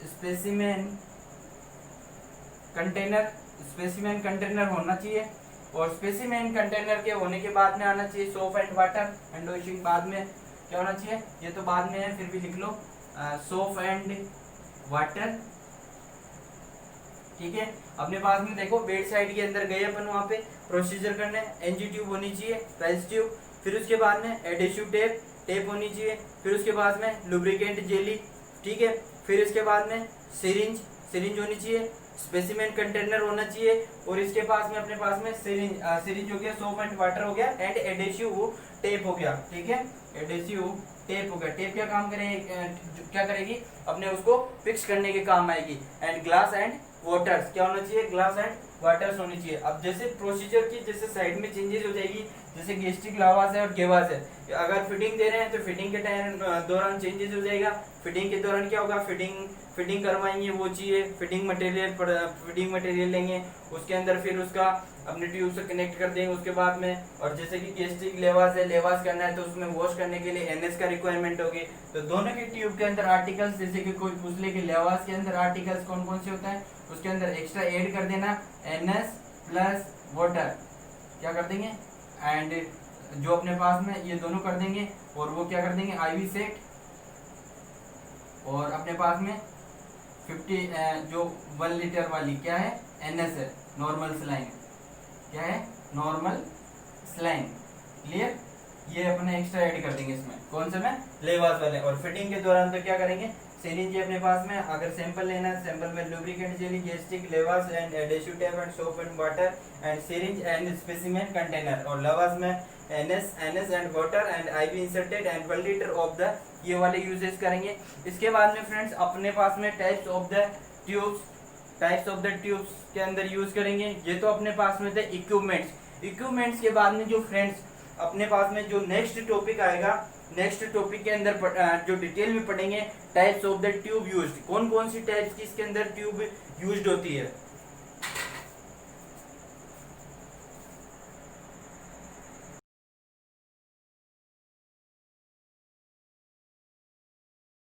स्पेसिमेन कंटेनर, स्पेसिमेन कंटेनर होना चाहिए। और स्पेसिमेन कंटेनर के होने के बाद में आना चाहिए soap and water, and washing बाद में क्या होना चाहिए, ये तो बाद में है फिर भी लिख लो, सोप एंड वाटर, ठीक है। अपने पास में देखो बेड साइड के अंदर गए अपन वहां पे प्रोसीजर करने, एनजी ट्यूब होनी चाहिए, राइस ट्यूब, फिर उसके बाद में एडेसिव टेप, टेप होनी चाहिए, फिर उसके बाद में लुब्रिकेंट जेली, ठीक है। फिर इसके बाद में सिरिंज, सिरिंज होनी चाहिए, स्पेसिमेन कंटेनर होना चाहिए, और इसके पास में अपने पास में सिरिंज, सिरिंज हो गया, सोप एंड वाटर हो गया, एंड एडेसिव टेप हो गया, ठीक है, एडेसिव टेप हो गया। टेप क्या काम करेगी, क्या करेगी, अपने उसको फिक्स करने के काम आएगी। एंड ग्लास एंड वाटर्स, क्या होना चाहिए, ग्लास एंड वाटर्स होनी चाहिए। अब जैसे प्रोसीजर की जैसे साइड में चेंजेस हो जाएगी, जैसे गैस्ट्रिक लावास है और गेवास है, अगर फिटिंग दे रहे हैं तो फिटिंग के टाइम दौरान चेंजेस हो जाएगा। फिटिंग के दौरान क्या होगा, फिटिंग करवाएंगे, वो चाहिए फिटिंग मटेरियल लेंगे, उसके अंदर फिर उसका अपने ट्यूब से कनेक्ट कर देंगे उसके बाद में। और जैसे कि गैस्ट्रिक लेवास है, लेवास करना है तो उसमें वॉश करने के लिए एनएस का रिक्वायरमेंट होगी। तो दोनों के ट्यूब के अंदर आर्टिकल्स, जैसे कि कोई पूछ ले कि लेवास के अंदर आर्टिकल्स कौन कौन से होता है, उसके अंदर एक्स्ट्रा ऐड कर देना एनएस प्लस वाटर, क्या कर देंगे, एंड जो अपने पास में ये दोनों कर देंगे, और वो क्या कर देंगे, आईवी सेट, और अपने पास में 50 जो 1 लीटर वाली क्या है, एनएस है, नॉर्मल स्लाइन, क्या है, नॉर्मल स्लाइन, क्लियर। ये अपने एक्स्ट्रा ऐड कर देंगे इसमें, कौन से में, लेवास वाले। और फिटिंग के दौरान तो क्या करेंगे, सिरिंज अपने पास में, अगर सैंपल लेना है, सैंपल में lubricant jelly, gastric lavage and adhesive tape and soap and water and syringe and specimen container, और लेवास में NS and water and IV inserted and 1 litre of the, ये वाले यूजेस करेंगे। इसके बाद में फ्रेंड्स अपने पास में टाइप्स ऑफ द ट्यूब्स के अंदर यूज करेंगे। ये तो अपने पास में थे इक्विपमेंट्स के बाद में जो फ्रेंड्स अपने पास में जो नेक्स्ट टॉपिक आएगा, नेक्स्ट टॉपिक के अंदर जो डिटेल में पढ़ेंगे types of the tube used, कौन कौन सी टाइप्स की इसके अंदर ट्यूब यूज्ड होती है।